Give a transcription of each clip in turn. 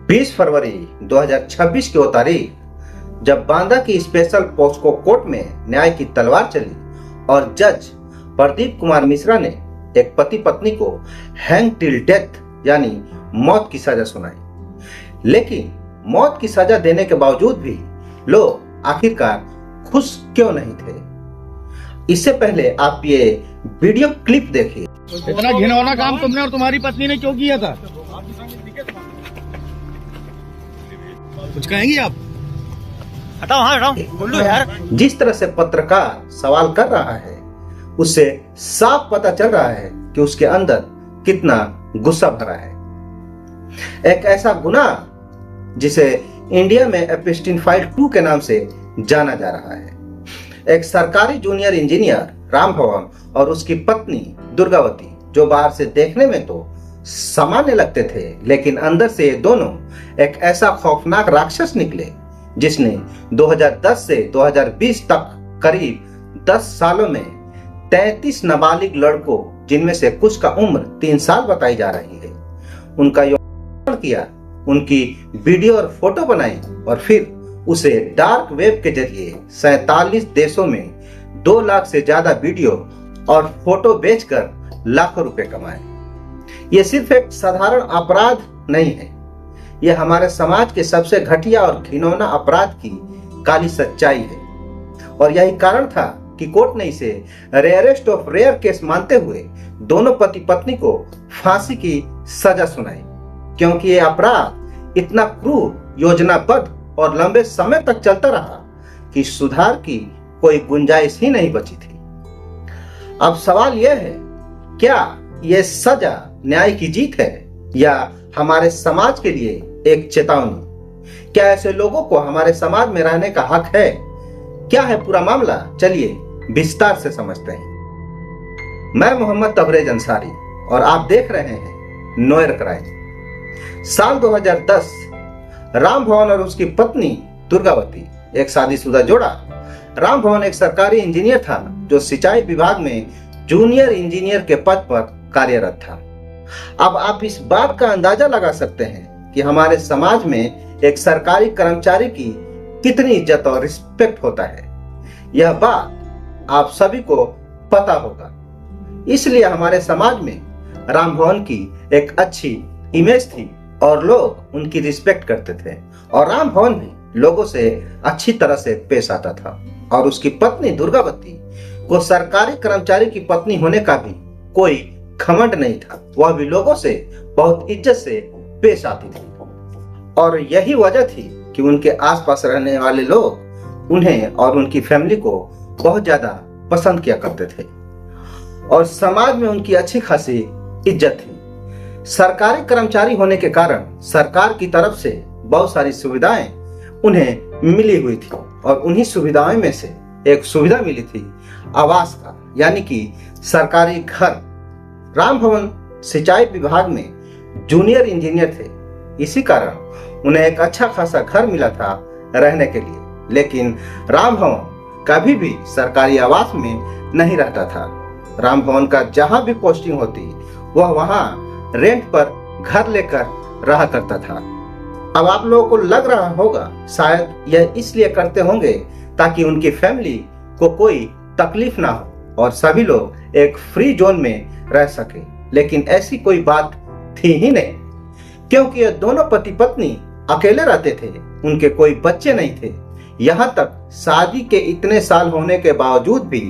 20 फरवरी 2026 की वो तारीख जब बांदा की स्पेशल पोस्को कोर्ट में न्याय की तलवार चली और जज प्रदीप कुमार मिश्रा ने एक पति पत्नी को हैंग टिल डेथ यानी मौत की सजा सुनाई। लेकिन मौत की सजा देने के बावजूद भी लोग आखिरकार खुश क्यों नहीं थे? इससे पहले आप ये वीडियो क्लिप देखिए। इतना घिनौना काम तुमने और तुम्हारी पत्नी ने क्यों किया था? कुछ कहेंगी आप? हटाओ, हाँ हटाओ, बोलो यार। जिस तरह से पत्रकार सवाल कर रहा है उससे साफ पता चल रहा है कि उसके अंदर कितना गुस्सा भरा है। एक ऐसा गुनाह जिसे इंडिया में एपिस्टीन फाइल 2 के नाम से जाना जा रहा है। एक सरकारी जूनियर इंजीनियर राम भवन और उसकी पत्नी दुर्गावती, जो बाहर से देखने में तो सामान्य लगते थे, लेकिन अंदर से ये दोनों एक ऐसा खौफनाक राक्षस निकले जिसने 2010 से 2020 तक करीब 10 सालों में 33 नाबालिग लड़कों, जिनमें से कुछ का उम्र 3 साल बताई जा रही है, उनका यौन किया, उनकी वीडियो और फोटो बनाई और फिर उसे डार्क वेब के जरिए 47 देशों में 2 लाख से ज्यादा वीडियो और फोटो बेचकर लाखों रुपए कमाए। यह सिर्फ एक साधारण अपराध नहीं है, यह हमारे समाज के सबसे घटिया और घिनौना अपराध की काली सच्चाई है। और यही कारण था कि कोर्ट ने इसे रेयरेस्ट ऑफ रेयर केस मानते हुए दोनों पति पत्नी को फांसी की सजा सुनाई, क्योंकि यह अपराध इतना क्रूर, योजनाबद्ध और लंबे समय तक चलता रहा कि सुधार की कोई गुंजाइश ही नहीं बची थी। अब सवाल यह है, क्या यह सजा न्याय की जीत है या हमारे समाज के लिए एक चेतावनी? क्या ऐसे लोगों को हमारे समाज में रहने का हक है? क्या है पूरा मामला? चलिए विस्तार से समझते हैं। मैं मोहम्मद तबरेज अंसारी और आप देख रहे हैं नोयर क्राइम। साल 2010 राम भवन और उसकी पत्नी दुर्गावती, एक शादीशुदा जोड़ा। राम भवन एक सरकारी इंजीनियर था जो सिंचाई विभाग में जूनियर इंजीनियर के पद पर कार्यरत था। अब आप इस बात का अंदाजा लगा सकते हैं कि हमारे समाज में एक सरकारी कर्मचारी की कितनी इज्जत और रिस्पेक्ट होता है। यह बात आप सभी को पता होगा, इसलिए हमारे समाज में राम भवन की एक अच्छी इमेज थी और लोग उनकी रिस्पेक्ट करते थे और राम भवन भी लोगों से अच्छी तरह से पेश आता था। और उसकी पत्नी दुर्गावती को सरकारी कर्मचारी की पत्नी होने का भी कोई घमंड नहीं था, वह भी लोगों से बहुत इज्जत से पेश आती थी। और यही वजह थी कि उनके आसपास रहने वाले लोग उन्हें और उनकी फैमिली को बहुत ज्यादा पसंद किया करते थे और समाज में उनकी अच्छी खासी इज्जत थी। सरकारी कर्मचारी होने के कारण सरकार की तरफ से बहुत सारी सुविधाएं उन्हें मिली हुई थी और उन्हीं सुविधाओं में से एक सुविधा मिली थी आवास का, यानी कि सरकारी घर। राम भवन सिंचाई विभाग में जूनियर इंजीनियर थे, इसी कारण उन्हें एक अच्छा खासा घर मिला था रहने के लिए। लेकिन राम भवन कभी भी सरकारी आवास में नहीं रहता था। राम भवन का जहां भी पोस्टिंग होती वह वहां रेंट पर घर लेकर रहा करता था। अब आप लोगों को लग रहा होगा शायद यह इसलिए करते होंगे ताकि उनकी फैमिली को कोई तकलीफ ना हो और सभी लोग एक फ्री जोन में रह सके, लेकिन ऐसी कोई बात थी ही नहीं, क्योंकि ये दोनों पति पत्नी अकेले रहते थे, उनके कोई बच्चे नहीं थे। यहाँ तक शादी के इतने साल होने के बावजूद भी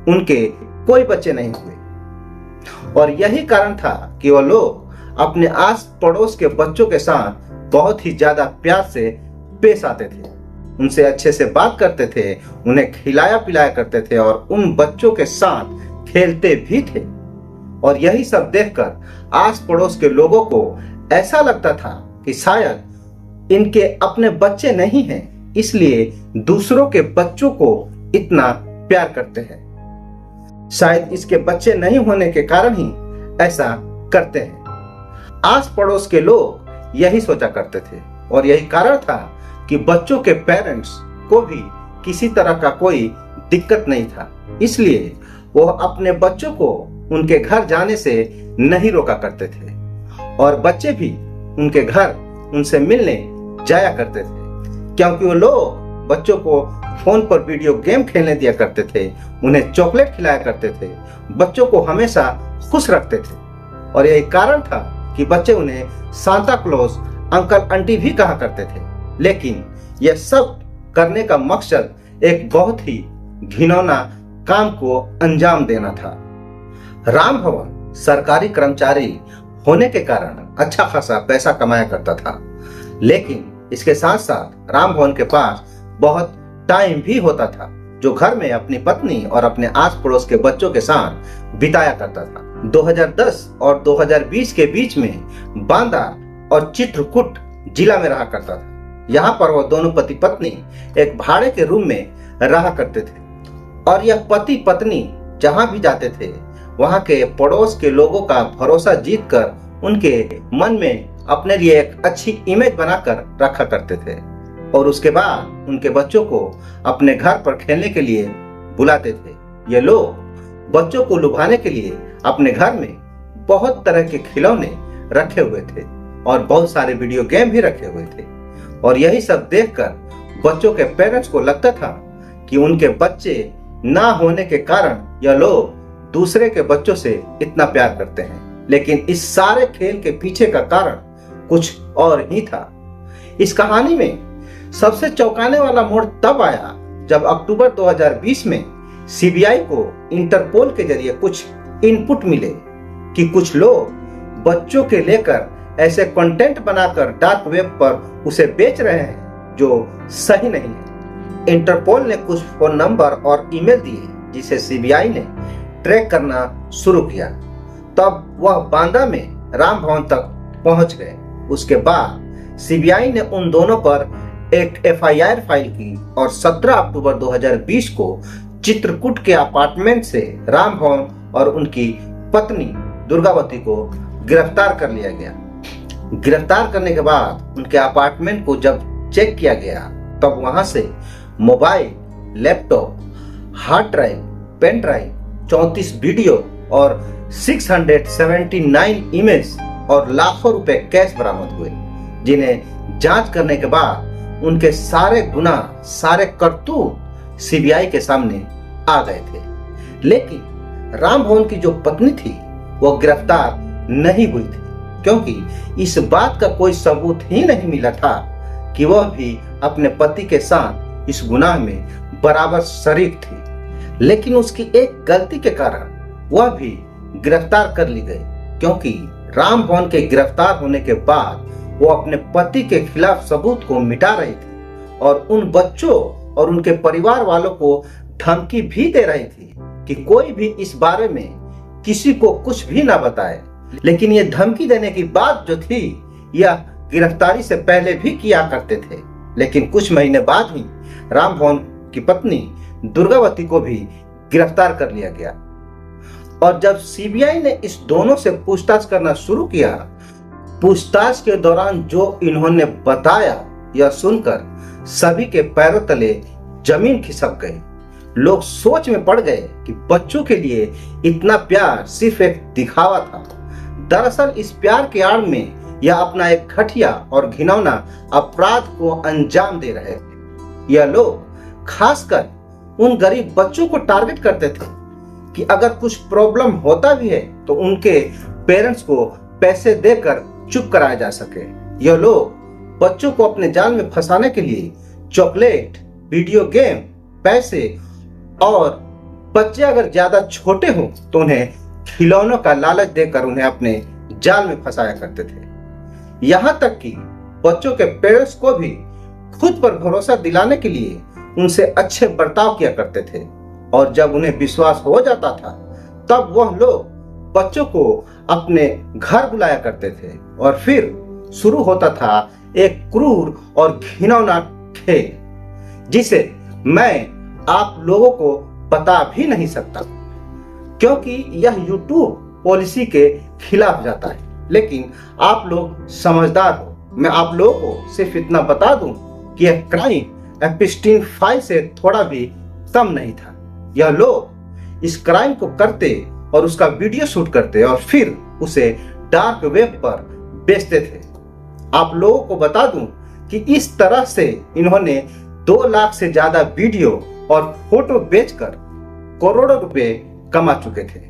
उनके कोई बच्चे नहीं हुए और यही कारण था कि वह लोग अपने आस पड़ोस के बच्चों के साथ बहुत ही ज्यादा प्यार से पेश आते थे, उनसे अच्छे से बात करते थे, उन्हें खिलाया पिलाया करते थे और उन बच्चों के साथ खेलते भी थे। और यही सब देखकर आस पड़ोस के लोगों को ऐसा लगता था कि शायद इनके अपने बच्चे नहीं हैं, इसलिए दूसरों के बच्चों को इतना प्यार करते हैं। शायद इसके बच्चे नहीं होने के कारण ही ऐसा करते हैं। आस पड़ोस के लोग यही सोचा करते थे और यही कारण था कि बच्चों के पेरेंट्स को भी किसी तरह का कोई दिक्कत नहीं था, इसलिए वो अपने बच्चों को उनके घर जाने से नहीं रोका करते थे और बच्चे भी उनके घर उनसे मिलने जाया करते थे, क्योंकि वो लोग बच्चों को फोन पर वीडियो गेम खेलने दिया करते थे, उन्हें चॉकलेट खिलाया करते थे, बच्चों को हमेशा खुश रखते थे। और यही कारण था कि बच्चे उन्हें सांता क्लॉज, अंकल आंटी भी कहा करते थे। लेकिन यह सब करने का मकसद एक बहुत ही घिनौना काम को अंजाम देना था। राम भवन सरकारी कर्मचारी होने के कारण अच्छा खासा पैसा कमाया करता था, लेकिन इसके साथ साथ राम भवन के पास बहुत टाइम भी होता था, जो घर में अपनी पत्नी और अपने आस पड़ोस के बच्चों के साथ बिताया करता था। 2010 और 2020 के बीच में बांदा और चित्रकूट जिला में रहा करता था। यहाँ पर वो दोनों पति पत्नी एक भाड़े के रूम में रहा करते थे, और यह पति पत्नी जहाँ भी जाते थे वहाँ के पड़ोस के लोगों का भरोसा जीतकर उनके मन में अपने लिए एक अच्छी इमेज बनाकर रखा करते थे, और उसके बाद उनके बच्चों को अपने घर पर खेलने के लिए बुलाते थे। ये लोग बच्चों को लुभाने के लिए अपने घर में बहुत तरह के खिलौने रखे हुए थे और बहुत सारे वीडियो गेम भी रखे हुए थे। और यही सब देखकर बच्चों के पेरेंट्स को लगता था कि उनके बच्चे ना होने के कारण यह लोग दूसरे के बच्चों से इतना प्यार करते हैं। लेकिन इस सारे खेल के पीछे का कारण कुछ और ही था। इस कहानी में सबसे चौंकाने वाला मोड़ तब आया जब अक्टूबर 2020 में सीबीआई को इंटरपोल के जरिए कुछ इनपुट मिले कि कुछ लोग बच्चों के लेकर ऐसे कंटेंट बनाकर डार्क वेब पर उसे बेच रहे हैं जो सही नहीं है। इंटरपोल ने कुछ फोन नंबर और ईमेल दिए जिसे सीबीआई ने ट्रैक करना शुरू किया। तब वह बांदा में राम भवन तक पहुंच गए। उसके बाद सीबीआई ने उन दोनों पर एक एफआईआर फाइल की और 17 अक्टूबर 2020 को चित्रकूट के अपार्टमेंट से राम भवन और उनकी पत्नी दुर्गावती को गिरफ्तार कर लिया गया। गिरफ्तार करने के बाद उनके अपार्टमेंट को जब चेक किया गया तब वहां से mobile, laptop, hard drive, pen drive, 34 video और 679 इमेज और लाखों रुपए कैश बरामद हुए, जिन्हें जांच करने के बाद उनके सारे गुनाह, सारे करतूत सीबीआई के सामने आ गए थे। लेकिन राम भवन की जो पत्नी थी वो गिरफ्तार नहीं हुई थी, क्योंकि इस बात का कोई सबूत ही नहीं मिला था कि वह भी अपने पति के साथ इस गुनाह में बराबर शरीक थी। लेकिन उसकी एक गलती के कारण वह भी गिरफ्तार कर ली गई, क्योंकि राम भवन के गिरफ्तार होने के बाद वो अपने पति के खिलाफ सबूत को मिटा रही थी और उन बच्चों और उनके परिवार वालों को धमकी भी दे रही थी कि कोई भी इस बारे में किसी को कुछ भी ना बताए। लेकिन ये धमकी देने की बात जो थी यह गिरफ्तारी से पहले भी किया करते थे। लेकिन कुछ महीने बाद ही राम भवन की पत्नी दुर्गावती को भी गिरफ्तार कर लिया गया। और जब सीबीआई ने इस दोनों से पूछताछ करना शुरू किया, पूछताछ के दौरान जो इन्होंने बताया यह सुनकर सभी के पैरों तले जमीन खिसक गई। लोग सोच में पड़ गए कि बच्चों के लिए इतना प्यार सिर्फ एक दिखावा था। दरअसल इस प्यार के आड़ में यह अपना एक घटिया और घिनौना अपराध को अंजाम दे रहे थे। यह लोग खासकर उन गरीब बच्चों को टारगेट करते थे कि अगर कुछ प्रॉब्लम होता भी है तो उनके पेरेंट्स को पैसे देकर चुप कराया जा सके। यह लोग बच्चों को अपने जाल में फंसाने के लिए चॉकलेट, वीडियो गेम, पैसे और बच्चे अगर ज्यादा छोटे हों तो उन्हें खिलौनों का लालच देकर उन्हें अपने जाल में फंसाया करते थे। यहां तक कि बच्चों के पेरेंट्स को भी खुद पर भरोसा दिलाने के लिए उनसे अच्छे बर्ताव किया करते थे, और जब उन्हें विश्वास हो जाता था तब वह लोग बच्चों को अपने घर बुलाया करते थे और फिर शुरू होता था एक क्रूर और घिनौना खेल जिसे मैं आप लोगों को बता भी नहीं सकता, क्योंकि यह यूट्यूब पॉलिसी के खिलाफ जाता है। लेकिन आप लोग समझदार हो, मैं आप लोगों को सिर्फ इतना बता दूं कि यह क्राइम एपिस्टीन 5 से थोड़ा भी कम नहीं था। यह लोग इस क्राइम को करते और उसका वीडियो शूट करते और फिर उसे डार्क वेब पर बेचते थे। आप लोगों को बता दूं कि इस तरह से इन्होंने 2 लाख से ज्यादा वीडियो और फोटो बेचकर करोड़ों रुपए कमा चुके थे।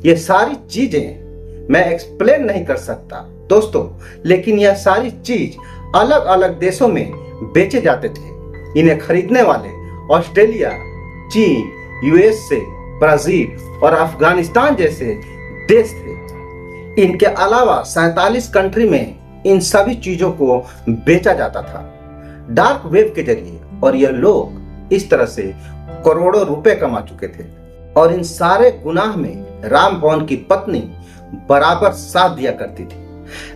ये सारी चीजें मैं एक्सप्लेन नहीं कर सकता दोस्तों, लेकिन यह सारी चीज अलग अलग देशों में बेचे जाते थे। इन्हें खरीदने वाले ऑस्ट्रेलिया, चीन, यूएसए, ब्राजील और अफगानिस्तान जैसे देश थे। इनके अलावा 47 कंट्री में इन सभी चीजों को बेचा जाता था डार्क वेब के जरिए, और ये लोग इस तरह से करोड़ों रुपए कमा चुके थे। और इन सारे गुनाह में राम भवन की पत्नी बराबर साथ दिया करती थी।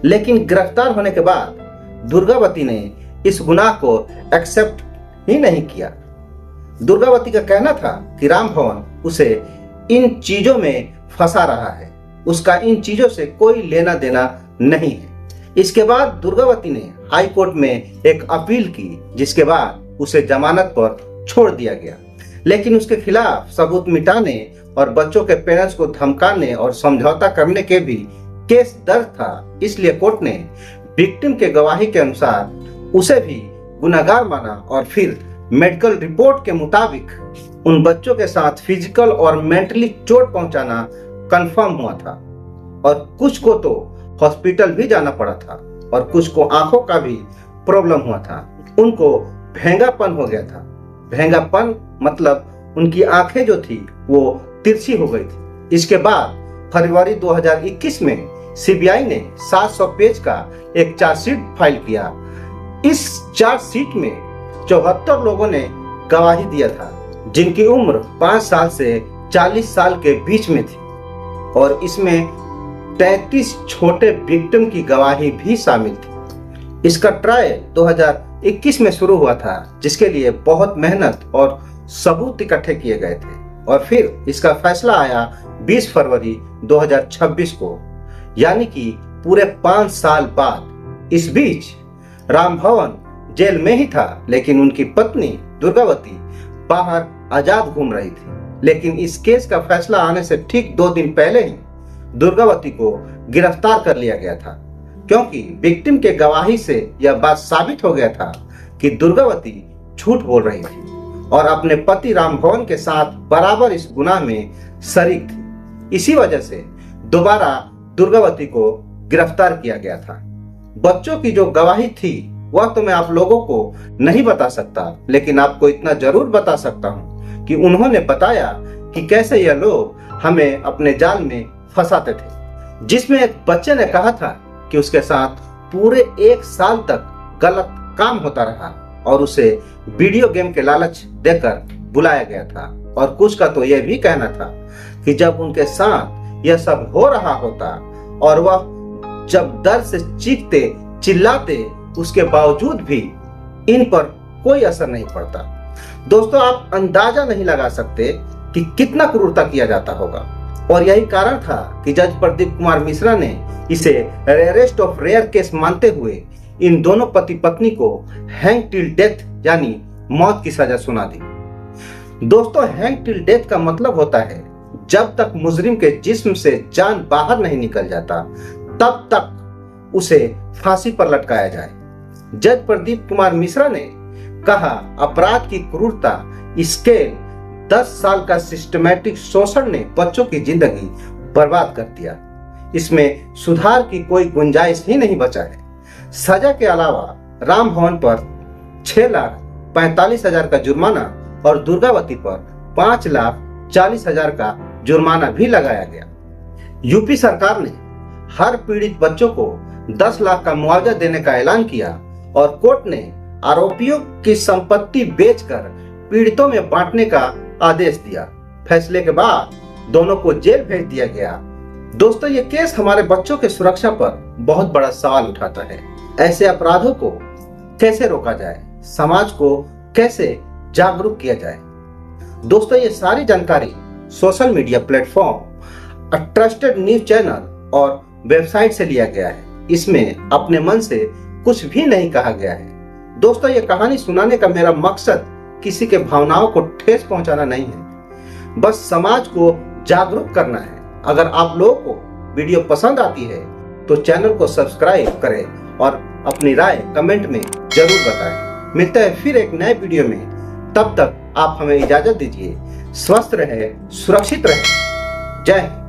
लेकिन गिरफ्तार होने के बाद दुर्गावती ने इस गुनाह को एक्सेप्ट ही नहीं किया। दुर्गावती का कहना था कि राम भवन उसे इन चीजों में फंसा रहा है, उसका इन चीजों से कोई लेना देना नहीं है। इसके बाद दुर्गावती ने हाई कोर्ट में एक अपील की, जिसके बाद उसे जमानत पर छोड़ दिया गया। लेकिन उसके खिलाफ सबूत मिटाने और बच्चों के पेरेंट्स को धमकाने और समझौता करने के भी केस दर्ज था। इसलिए कोर्ट ने विक्टिम के गवाही के अनुसार उसे भी गुनहगार माना और फिर मेडिकल रिपोर्ट के मुताबिक उन बच्चों के साथ फिजिकल और मेंटली चोट पहुंचाना कंफर्म हुआ था। और कुछ को तो हॉस्पिटल भी जाना पड़ा था और कुछ को आंखों का भी प्रॉब्लम हुआ था। उनको भेंगापन हो गया था। भेंगापन मतलब उनकी आंखें जो थी वो तिरछी हो गई थी। इसके बाद फरवरी 2021 में सीबीआई ने 700 पेज का एक चार्जशीट फाइल किया। इस चार्जशीट में 74 लोगों ने गवाही दिया था, जिनकी उम्र 5 साल से 40 साल के बीच में थी, और इसमें 33 छोटे विक्टिम की गवाही भी शामिल थी। इसका ट्रायल 2021 में शुरू हुआ था, जिसके लिए बहुत मेहनत और सबूत इकट्ठे किए गए थे, और फिर इसका फैसला आया 20 फरवरी 2026 को, यानी कि पूरे 5 साल बाद। इस बीच राम भवन जेल में ही था, लेकिन उनकी पत्नी दुर्गावती बाहर आजाद घूम रही थी। लेकिन इस केस का फैसला आने से ठीक 2 दिन पहले ही दुर्गावती को गिरफ्तार कर लिया गया था, क्योंकि विक्टिम के गवाही से यह बात साबित हो गया था कि दुर्गावती झूठ बोल रही थी और अपने पति राम भवन के साथ बराबर इस गुनाह में शरीक थी। इसी वजह से दोबारा दुर्गावती को गिरफ्तार किया गया था। बच्चों की जो गवाही थी वह तो मैं आप लोगों को नहीं बता सकता, लेकिन आपको इतना जरूर बता सकता हूं कि उन्होंने बताया कि कैसे यह लोग हमें अपने जाल में फंसाते थे। जिसमें एक बच्चे ने कहा था कि उसके साथ पूरे 1 साल तक गलत काम होता रहा और उसे वीडियो गेम के लालच देकर बुलाया गया था। और कुछ का तो यह भी कहना था कि जब उनके साथ यह सब हो रहा होता और वह जब दर्द से चीखते चिल्लाते, उसके बावजूद भी इन पर कोई असर नहीं पड़ता। दोस्तों, आप अंदाजा नहीं लगा सकते कि कितना क्रूरता किया जाता होगा। और यही कारण था कि जज प्रदीप कुमार मिश्रा ने इसे रेयरेस्ट ऑफ रेयर केस मानते हुए इन दोनों पति पत्नी को हैंग टिल डेथ यानी मौत की सजा सुना दी। दोस्तों, हैंग टिल डेथ का मतलब होता है जब तक मुजरिम के जिस्म से जान बाहर नहीं निकल जाता तब तक उसे फांसी पर लटकाया जाए। जज प्रदीप कुमार मिश्रा ने कहा, अपराध की क्रूरता स्केल 10 साल का सिस्टमैटिक शोषण ने बच्चों की जिंदगी बर्बाद कर दिया। इसमें सुधार की कोई गुंजाइश ही नहीं बचा है। सजा के अलावा राम भवन पर 6,45,000 का जुर्माना और दुर्गावती पर 5,40,000 का जुर्माना भी लगाया गया। यूपी सरकार ने हर पीड़ित बच्चों को 10 लाख का मुआवजा देने का ऐलान किया और कोर्ट ने आरोपियों की संपत्ति बेचकर पीड़ितों में बांटने का आदेश दिया। फैसले के बाद दोनों को जेल भेज दिया गया। दोस्तों, ये केस हमारे बच्चों की सुरक्षा पर बहुत बड़ा सवाल उठाता है। ऐसे अपराधों को कैसे रोका जाए, समाज को कैसे जागरूक किया जाए। दोस्तों, ये सारी जानकारी social media platform, trusted news channel और वेबसाइट से लिया गया है। इसमें अपने मन से कुछ भी नहीं कहा गया है। दोस्तों, ये कहानी सुनाने का मेरा मकसद किसी के भावनाओं को ठेस पहुंचाना नहीं है, बस समाज को जागरूक करना है। अगर आप लोगों को वीडियो पसंद आती है तो चैनल को सब्सक्राइब करें और अपनी राय कमेंट में जरूर बताएं। मिलते हैं फिर एक नए वीडियो में, तब तक आप हमें इजाजत दीजिए। स्वस्थ रहे, सुरक्षित रहे। जय हिंद।